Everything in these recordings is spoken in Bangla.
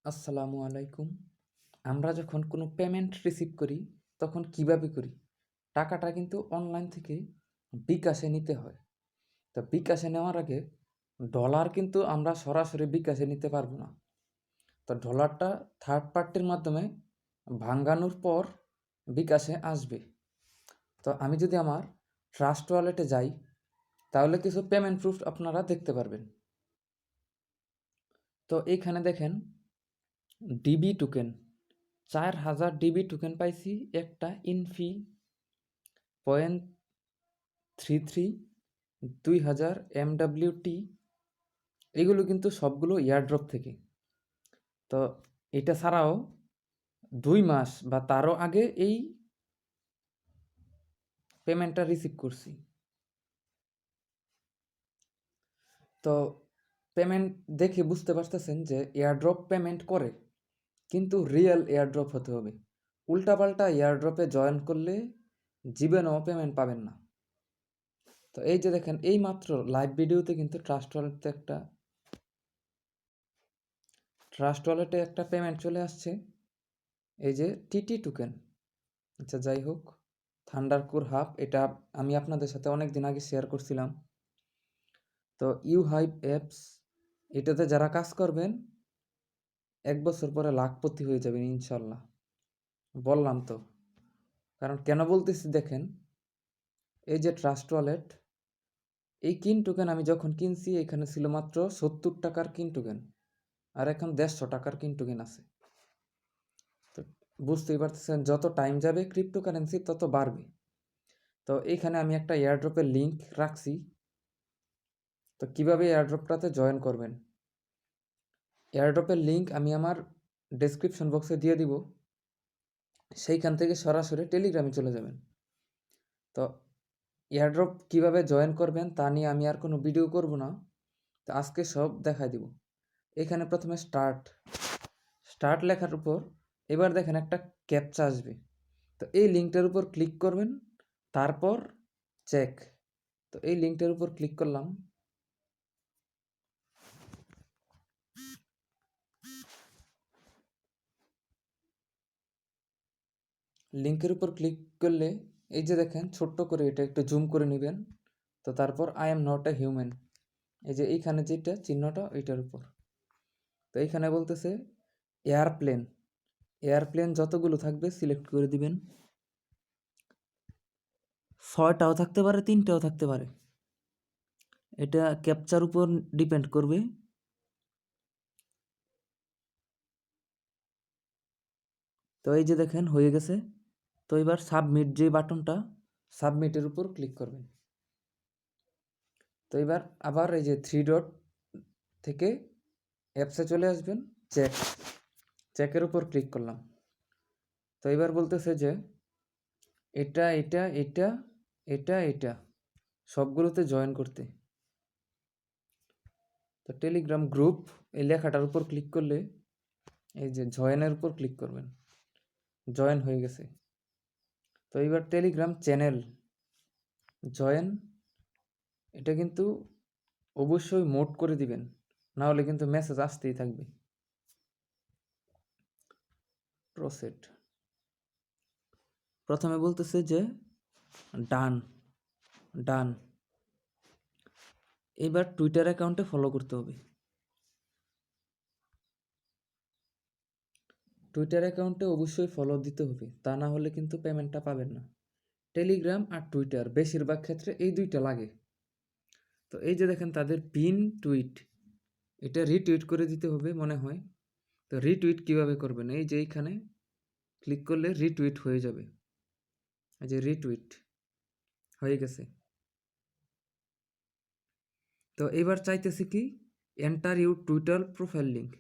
আসসালামু আলাইকুম। আমরা যখন কোনো পেমেন্ট রিসিভ করি, তখন কিভাবে করি? টাকাটা কিন্তু অনলাইন থেকে বিকাশে নিতে হয়। তো বিকাশে নেওয়ার আগে ডলার কিন্তু আমরা সরাসরি বিকাশে নিতে পারবো না। তো ডলারটা থার্ড পার্টির মাধ্যমে ভাঙ্গানোর পর বিকাশে আসবে। তো আমি যদি আমার ট্রাস্ট ওয়ালেটে যাই, তাহলে কিছু পেমেন্ট প্রুফ আপনারা দেখতে পারবেন। তো এইখানে দেখেন ডিবি টোকেন 4000 ডিবি টোকেন পাইছি, একটা ইনফি 0.33 2000 MWT। এগুলো কিন্তু সবগুলো এয়ারড্রপ থেকে। তো এটা ছাড়াও 2 মাস বা তারও আগে এই পেমেন্টটা রিসিভ করছি। তো পেমেন্ট দেখে বুঝতে পারতেছেন যে এয়ারড্রপ পেমেন্ট করে, কিন্তু রিয়েল এয়ারড্রপ হতে হবে। উল্টাপাল্টা এয়ারড্রপে জয়েন করলে জীবনেও পেমেন্ট পাবেন না। তো এই যে দেখেন, এই মাত্র লাইভ ভিডিওতে কিন্তু ট্রাস্ট ওয়ালেটে একটা পেমেন্ট চলে আসছে। এই যে টিটি টোকেন। আচ্ছা, যাই হোক, থান্ডারকোর হাব এটা আমি আপনাদের সাথে অনেক দিন আগে শেয়ার করছিলাম। তো ইউহাইব অ্যাপস, এটাতে যারা কাজ করবেন 1 বছর পরে লাখপতি হয়ে যাবেন ইনশাল্লাহ। বললাম তো। কারণ কেন বলতেছি দেখেন, এই যে ট্রাস্ট ওয়ালেট, এই কিন টোকেন আমি যখন কিনছি এখানে ছিল মাত্র 70 টাকার কিন টোকেন, আর এখন 150 টাকার কিন টোকেন আছে। তো বুঝতেই পারতেছেন, যত টাইম যাবে ক্রিপ্টোকারেন্সি তত বাড়বে। তো এইখানে আমি একটা এয়ারড্রপের লিঙ্ক রাখছি। তো কিভাবে এয়ারড্রপটাতে জয়েন করবেন, এয়ারড্রপের লিঙ্ক আমি আমার ডেসক্রিপশন বক্সে দিয়ে দিব। সেইখান থেকে সরাসরি টেলিগ্রামে চলে যাবেন। তো এয়ারড্রপ কিভাবে জয়েন করবেন তা নিয়ে আমি আর কোনো ভিডিও করব না। তো আজকে সব দেখাই দিব। এখানে প্রথমে স্টার্ট লেখার উপর এবার দেখেন একটা ক্যাপচা আসবে। তো এই লিঙ্কটার উপর ক্লিক করবেন, তারপর চেক। তো এই লিঙ্কটার উপর ক্লিক করলাম। লিঙ্কের উপর ক্লিক করলে এই যে দেখেন ছোট্ট করে এটা একটু জুম করে নেবেন। তো তারপর I am not a human, এই যে এইখানে যেটা চিহ্নটা ওইটার উপর। তো এইখানে বলতেছে এয়ারপ্লেন। এয়ারপ্লেন যতগুলো থাকবে সিলেক্ট করে দিবেন। 6টাও থাকতে পারে, 3টাও থাকতে পারে, এটা ক্যাপচার উপর ডিপেন্ড করবে। তো এই যে দেখেন হয়ে গেছে। তো এবার সাবমিট যে বাটনটা, সাবমিটের উপর ক্লিক করবেন। তো এবার আবার এই যে 3 ডট থেকে অ্যাপসে চলে আসবেন। চেকের উপর ক্লিক করলাম। তো এবার বলতেছে যে এটা এটা এটা এটা এটা সবগুলোতে জয়েন করতে। তো টেলিগ্রাম গ্রুপ এই লেখাটার উপর ক্লিক করলে এই যে জয়েনের উপর ক্লিক করবেন। জয়েন হয়ে গেছে। তো এবার টেলিগ্রাম চ্যানেল জয়েন, এটা কিন্তু অবশ্যই মোড করে দিবেন, না হলে কিন্তু মেসেজ আসতেই থাকবে। প্রসেড, প্রথমে বলতেছে যে ডান ডান। এবার টুইটার অ্যাকাউন্টে ফলো করতে হবে। টুইটার অ্যাকাউন্টে অবশ্যই ফলো দিতে হবে, তা না হলে কিন্তু পেমেন্টটা পাবেন না। টেলিগ্রাম আর টুইটার বেশিরভাগ ক্ষেত্রে এই দুইটা লাগে। তো এই যে দেখেন তাদের পিন টুইট, এটা রিটুইট করে দিতে হবে মনে হয়। তো রিটুইট কিভাবে করবেন, এই যে এইখানে ক্লিক করলে রিটুইট হয়ে যাবে। এই যে রিটুইট হয়ে গেছে। তো এবার চাইতেছি কি, enter your Twitter profile link.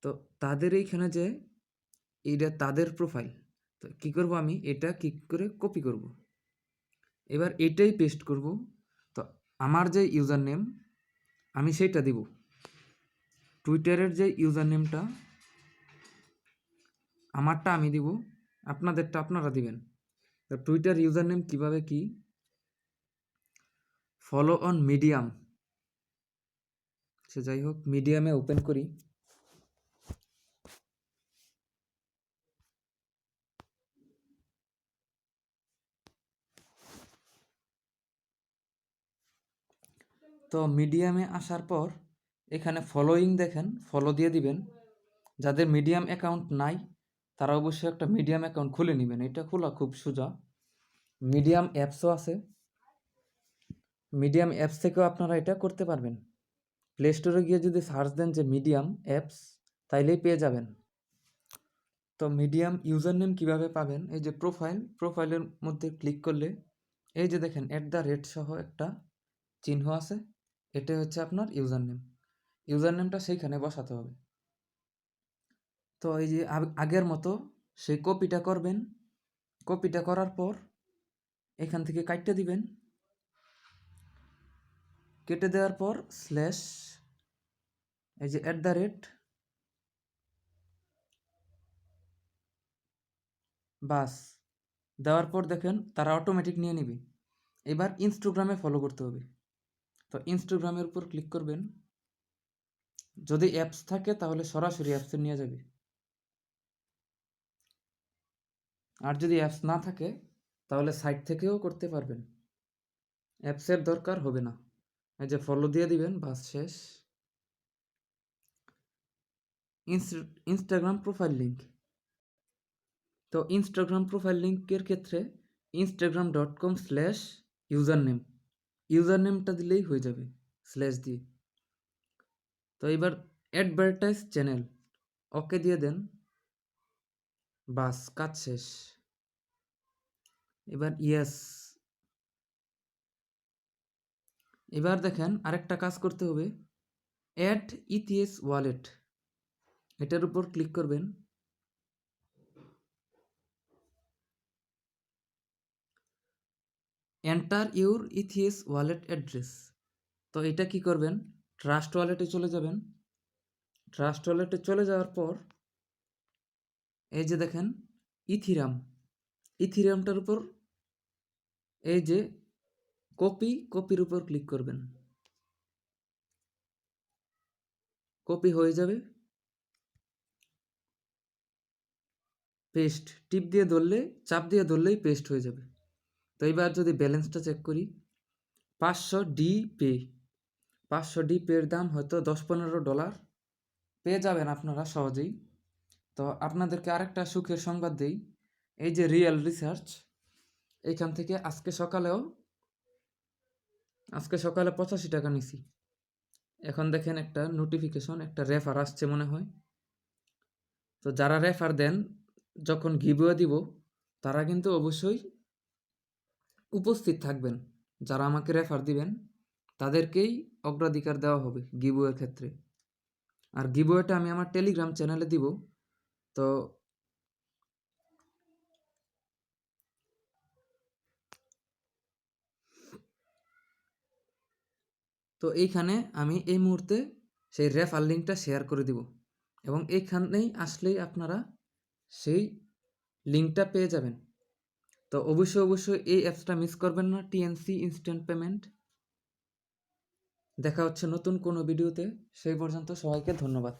তো তাদের এইখানে যে এইটা তাদের প্রোফাইল, তো কী করব, আমি এটা ক্লিক করে কপি করব। এবার এটাই পেস্ট করব। তো আমার যে ইউজার নেম আমি সেইটা দিব। টুইটারের যে ইউজার নেমটা আমারটা আমি দিব, আপনাদেরটা আপনারা দিবেন। তো টুইটার ইউজার নেম কীভাবে কি, ফলো অন মিডিয়াম। সে যাই হোক, মিডিয়ামে ওপেন করি। তো মিডিয়ামে আসার পর এখানে ফলোয়িং দেখেন, ফলো দিয়ে দিবেন। যাদের মিডিয়াম অ্যাকাউন্ট নাই তারা অবশ্যই একটা মিডিয়াম অ্যাকাউন্ট খুলে নেবেন, এটা খোলা খুব সোজা। মিডিয়াম অ্যাপসও আছে, মিডিয়াম অ্যাপস থেকেও আপনারা এটা করতে পারবেন। প্লে স্টোরে গিয়ে যদি সার্চ দেন যে মিডিয়াম অ্যাপস, তাইলেই পেয়ে যাবেন। তো মিডিয়াম ইউজার নেম কীভাবে পাবেন, এই যে প্রোফাইলের মধ্যে ক্লিক করলে এই যে দেখেন @ সহ একটা চিহ্ন আছে, এটাই হচ্ছে আপনার ইউজার নেম। ইউজার নেমটা সেইখানে বসাতে হবে। তো এই যে আগের মতো সেই কপিটা করবেন, কপিটা করার পর এখান থেকে কাটতে দিবেন, কেটে দেওয়ার পর স্ল্যাশ এই যে @ বাস দেওয়ার পর দেখেন তারা অটোমেটিক নিয়ে নেবে। এবার ইনস্টাগ্রামে ফলো করতে হবে। তো ইনস্টাগ্রামের উপর ক্লিক করবেন, যদি অ্যাপস থাকে তাহলে সরাসরি অ্যাপসে নিয়ে যাবে, আর যদি অ্যাপস না থাকে তাহলে সাইট থেকেও করতে পারবেন, অ্যাপসের দরকার হবে না। এই যে ফলো দিয়ে দিবেন, বাস শেষ। ইনস্টাগ্রাম প্রোফাইল লিঙ্ক, তো ইনস্টাগ্রাম প্রোফাইল লিঙ্কের ক্ষেত্রে instagram.com/username, ইউজার নেমটা দিলেই হয়ে যাবে স্ল্যাশ দিয়ে। তো এবার অ্যাডভার্টাইজ চ্যানেল ওকে দিয়ে দেন, বাস কাজ শেষ। এবার ইয়েস। এবার দেখেন আরেকটা কাজ করতে হবে, অ্যাড ইথিএস ওয়ালেট, এটার উপর ক্লিক করবেন। এন্টার ইউর ইথিএস ওয়ালেট অ্যাড্রেস, তো এটা কি করবেন, ট্রাস্ট ওয়ালেটে চলে যাবেন। ট্রাস্ট ওয়ালেটে চলে যাওয়ার পর এই যে দেখেন ইথিরামটার উপর এই যে কপির উপর ক্লিক করবেন, কপি হয়ে যাবে। পেস্ট টিপ দিয়ে ধরলে, চাপ দিয়ে ধরলেই পেস্ট হয়ে যাবে। তো এবার যদি ব্যালেন্সটা চেক করি, 500 ডি পের দাম হয়তো $10-15 পেয়ে যাবেন আপনারা সহজেই। তো আপনাদেরকে আরেকটা সুখের সংবাদ দেই, এই যে রিয়েল রিসার্চ, এইখান থেকে আজকে সকালে 85 টাকা নিছি। এখন দেখেন একটা নোটিফিকেশন, একটা রেফার আসছে মনে হয়। তো যারা রেফার দেন যখন গিভওয়ে দিব তারা কিন্তু অবশ্যই উপস্থিত থাকবেন। যারা আমাকে রেফার দিবেন তাদেরকেই অগ্রাধিকার দেওয়া হবে গিভওয়ের ক্ষেত্রে। আর গিভওয়েটা আমি আমার টেলিগ্রাম চ্যানেলে দিব। তো এইখানে আমি এই মুহূর্তে সেই রেফার লিঙ্কটা শেয়ার করে দিব, এবং এইখানেই আসলেই আপনারা সেই লিঙ্কটা পেয়ে যাবেন। তো অবশ্যই এই অ্যাপসটা মিস করবেন না, টিএনসি ইনস্ট্যান্ট পেমেন্ট। দেখা হচ্ছে নতুন কোনো ভিডিওতে, সেই পর্যন্ত সবাইকে ধন্যবাদ।